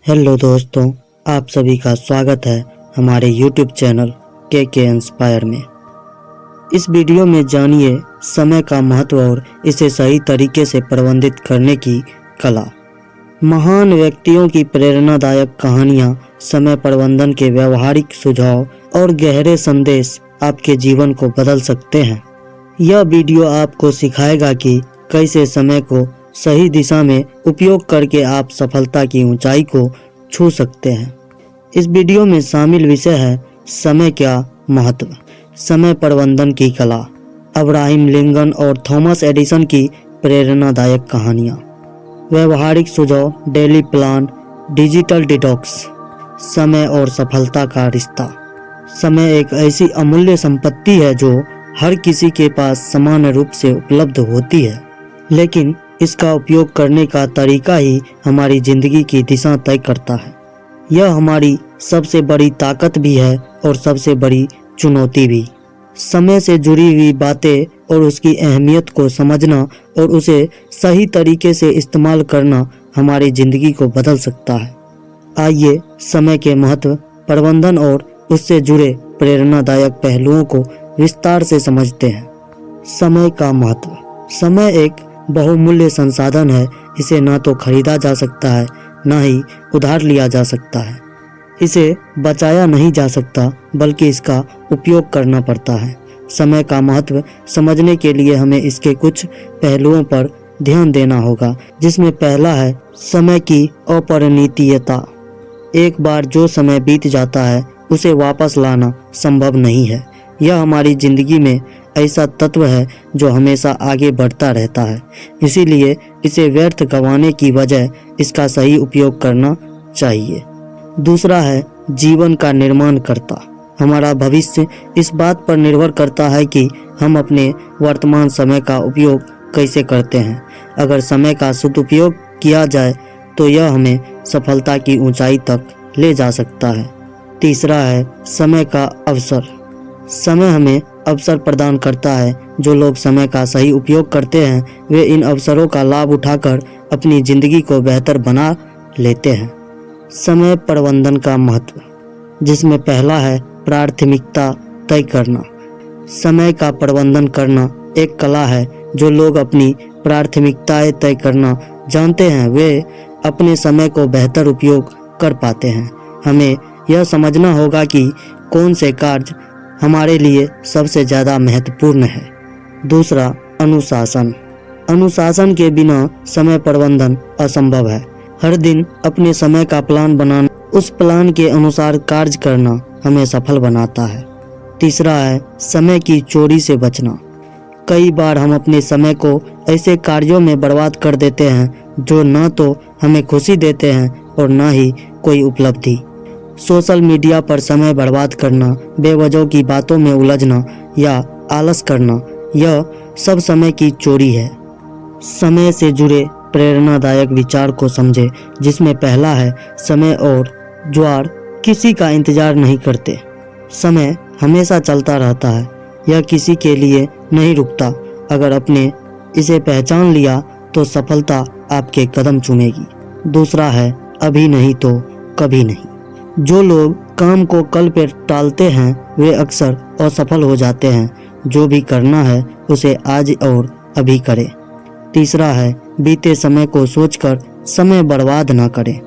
Hello दोस्तों, आप सभी का स्वागत है हमारे YouTube चैनल के इंस्पायर में। इस वीडियो में जानिए समय का महत्व और इसे सही तरीके से प्रबंधित करने की कला। महान व्यक्तियों की प्रेरणादायक कहानियाँ, समय प्रबंधन के व्यवहारिक सुझाव और गहरे संदेश आपके जीवन को बदल सकते हैं। यह वीडियो आपको सिखाएगा कि कैसे समय को सही दिशा में उपयोग करके आप सफलता की ऊंचाई को छू सकते हैं। इस वीडियो में शामिल विषय है समय का महत्व, समय प्रबंधन की कला, अब्राहम लिंकन और थॉमस एडिसन की प्रेरणादायक कहानियाँ, व्यवहारिक सुझाव, डेली प्लान, डिजिटल डिटॉक्स, समय और सफलता का रिश्ता। समय एक ऐसी अमूल्य संपत्ति है जो हर किसी के पास समान रूप से उपलब्ध होती है, लेकिन इसका उपयोग करने का तरीका ही हमारी जिंदगी की दिशा तय करता है। यह हमारी सबसे बड़ी ताकत भी है और सबसे बड़ी चुनौती भी। समय से जुड़ी हुई बातें और उसकी अहमियत को समझना और उसे सही तरीके से इस्तेमाल करना हमारी जिंदगी को बदल सकता है। आइए समय के महत्व, प्रबंधन और उससे जुड़े प्रेरणादायक पहलुओं को विस्तार से समझते हैं। समय का महत्व। समय एक बहुमूल्य संसाधन है। इसे ना तो खरीदा जा सकता है, ना ही उधार लिया जा सकता है। इसे बचाया नहीं जा सकता, बल्कि इसका उपयोग करना पड़ता है। समय का महत्व समझने के लिए हमें इसके कुछ पहलुओं पर ध्यान देना होगा, जिसमें पहला है समय की अपरिवर्तनीयता। एक बार जो समय बीत जाता है उसे वापस लाना संभव नहीं है। यह हमारी जिंदगी में ऐसा तत्व है जो हमेशा आगे बढ़ता रहता है, इसीलिए इसे व्यर्थ गंवाने की बजाय इसका सही उपयोग करना चाहिए। दूसरा है जीवन का निर्माण करता। हमारा भविष्य इस बात पर निर्भर करता है कि हम अपने वर्तमान समय का उपयोग कैसे करते हैं। अगर समय का सदुपयोग किया जाए तो यह हमें सफलता की ऊंचाई तक ले जा सकता है। तीसरा है समय का अवसर। समय हमें अवसर प्रदान करता है। जो लोग समय का सही उपयोग करते हैं वे इन अवसरों का लाभ उठाकर अपनी जिंदगी को बेहतर बना लेते हैं। समय प्रबंधन का महत्व, जिसमें पहला है प्राथमिकता तय करना। समय का प्रबंधन करना एक कला है। जो लोग अपनी प्राथमिकताएं तय करना जानते हैं वे अपने समय को बेहतर उपयोग कर पाते हैं। हमें यह समझना होगा कि कौन से कार्य हमारे लिए सबसे ज़्यादा महत्वपूर्ण है। दूसरा, अनुशासन। अनुशासन के बिना समय प्रबंधन असंभव है। हर दिन अपने समय का प्लान बनाना, उस प्लान के अनुसार कार्य करना हमें सफल बनाता है। तीसरा है समय की चोरी से बचना। कई बार हम अपने समय को ऐसे कार्यों में बर्बाद कर देते हैं जो न तो हमें खुशी देते हैं और न ही कोई उपलब्धि। सोशल मीडिया पर समय बर्बाद करना, बेवजह की बातों में उलझना या आलस करना, यह सब समय की चोरी है। समय से जुड़े प्रेरणादायक विचार को समझे, जिसमें पहला है समय और ज्वार किसी का इंतजार नहीं करते। समय हमेशा चलता रहता है, यह किसी के लिए नहीं रुकता। अगर आपने इसे पहचान लिया तो सफलता आपके कदम चूमेगी। दूसरा है अभी नहीं तो कभी नहीं। जो लोग काम को कल पे टालते हैं वे अक्सर असफल हो जाते हैं। जो भी करना है उसे आज और अभी करें। तीसरा है बीते समय को सोचकर समय बर्बाद ना करें।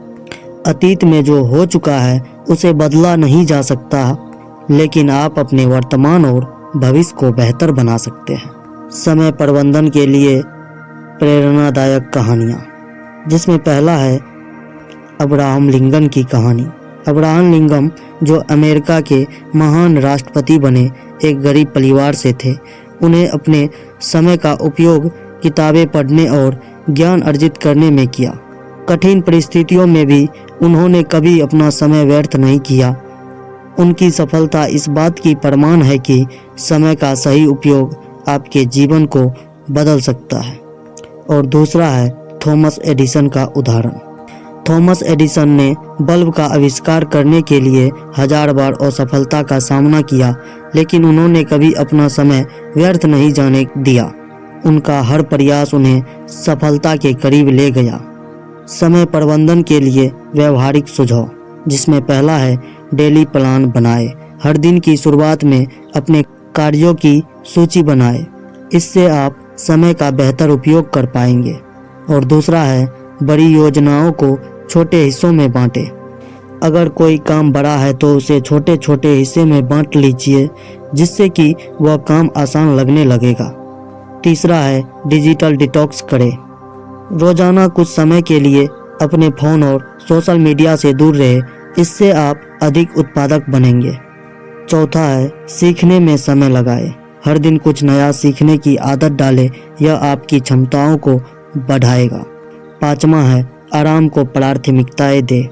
अतीत में जो हो चुका है उसे बदला नहीं जा सकता, लेकिन आप अपने वर्तमान और भविष्य को बेहतर बना सकते हैं। समय प्रबंधन के लिए प्रेरणादायक कहानियाँ, जिसमें पहला है अब्राहम लिंकन की कहानी। अब्राहम लिंकन, जो अमेरिका के महान राष्ट्रपति बने, एक गरीब परिवार से थे। उन्हें अपने समय का उपयोग किताबें पढ़ने और ज्ञान अर्जित करने में किया। कठिन परिस्थितियों में भी उन्होंने कभी अपना समय व्यर्थ नहीं किया। उनकी सफलता इस बात की प्रमाण है कि समय का सही उपयोग आपके जीवन को बदल सकता है। और दूसरा है थॉमस एडिसन का उदाहरण। थॉमस एडिसन ने बल्ब का आविष्कार करने के लिए 1000 बार असफलता का सामना किया, लेकिन उन्होंने कभी अपना समय व्यर्थ नहीं जाने दिया। उनका हर प्रयास उन्हें सफलता के करीब ले गया। समय प्रबंधन के लिए व्यवहारिक सुझाव, जिसमें पहला है डेली प्लान बनाएं। हर दिन की शुरुआत में अपने कार्यों की सूची बनाएं। इससे आप समय का बेहतर उपयोग कर पाएंगे। और दूसरा है बड़ी योजनाओं को छोटे हिस्सों में बांटें। अगर कोई काम बड़ा है तो उसे छोटे छोटे हिस्से में बांट लीजिए, जिससे कि वह काम आसान लगने लगेगा। तीसरा है डिजिटल डिटॉक्स करें। रोजाना कुछ समय के लिए अपने फ़ोन और सोशल मीडिया से दूर रहे, इससे आप अधिक उत्पादक बनेंगे। चौथा है सीखने में समय लगाएं। हर दिन कुछ नया सीखने की आदत डालें, यह आपकी क्षमताओं को बढ़ाएगा। पांचवा है आराम को प्राथमिकताएं दें।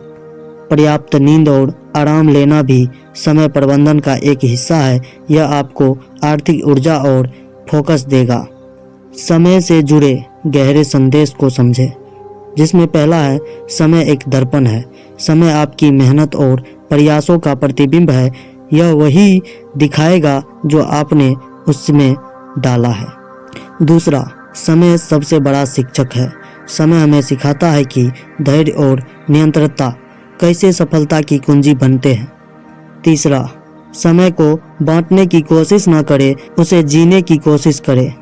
पर्याप्त नींद और आराम लेना भी समय प्रबंधन का एक हिस्सा है। यह आपको आर्थिक ऊर्जा और फोकस देगा। समय से जुड़े गहरे संदेश को समझें, जिसमें पहला है समय एक दर्पण है। समय आपकी मेहनत और प्रयासों का प्रतिबिंब है। यह वही दिखाएगा जो आपने उसमें डाला है। दूसरा, समय सबसे बड़ा शिक्षक है। समय हमें सिखाता है कि धैर्य और नियंत्रणता कैसे सफलता की कुंजी बनते हैं। तीसरा, समय को बांटने की कोशिश न करें, उसे जीने की कोशिश करें।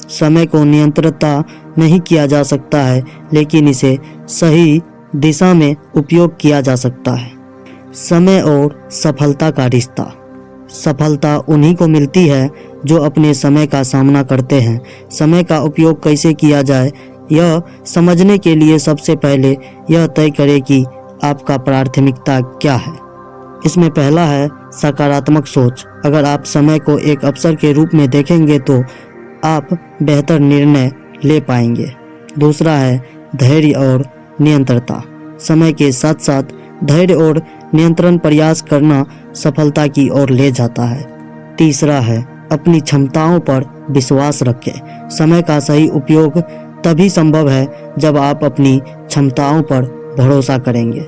समय को नियंत्रणता नहीं किया जा सकता है, लेकिन इसे सही दिशा में उपयोग किया जा सकता है। समय और सफलता का रिश्ता। सफलता उन्हीं को मिलती है जो अपने समय का सामना करते हैं। समय का उपयोग कैसे किया जाए, यह समझने के लिए सबसे पहले यह तय करें कि आपका प्राथमिकता क्या है। इसमें पहला है सकारात्मक सोच। अगर आप समय को एक अवसर के रूप में देखेंगे तो आप बेहतर निर्णय ले पाएंगे। दूसरा है धैर्य और नियंत्रणता। समय के साथ साथ धैर्य और नियंत्रण प्रयास करना सफलता की ओर ले जाता है। तीसरा है अपनी क्षमताओं पर विश्वास रखें। समय का सही उपयोग तभी संभव है जब आप अपनी क्षमताओं पर भरोसा करेंगे।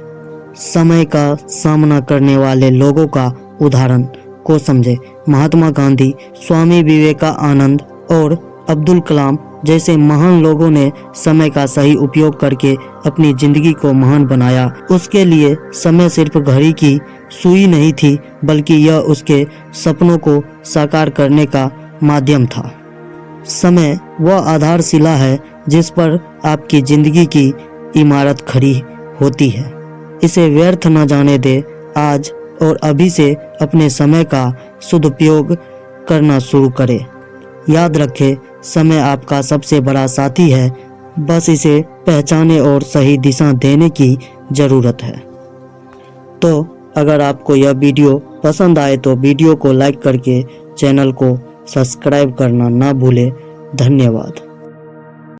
समय का सामना करने वाले लोगों का उदाहरण को समझें। महात्मा गांधी, स्वामी विवेकानंद और अब्दुल कलाम जैसे महान लोगों ने समय का सही उपयोग करके अपनी जिंदगी को महान बनाया। उसके लिए समय सिर्फ घड़ी की सुई नहीं थी, बल्कि यह उसके सपनों को साकार करने का माध्यम था। समय वह आधारशिला है जिस पर आपकी जिंदगी की इमारत खड़ी होती है। इसे व्यर्थ न जाने दे। आज और अभी से अपने समय का सदुपयोग करना शुरू करें। याद रखें, समय आपका सबसे बड़ा साथी है, बस इसे पहचाने और सही दिशा देने की ज़रूरत है। तो अगर आपको यह वीडियो पसंद आए तो वीडियो को लाइक करके चैनल को सब्सक्राइब करना ना भूलें। धन्यवाद।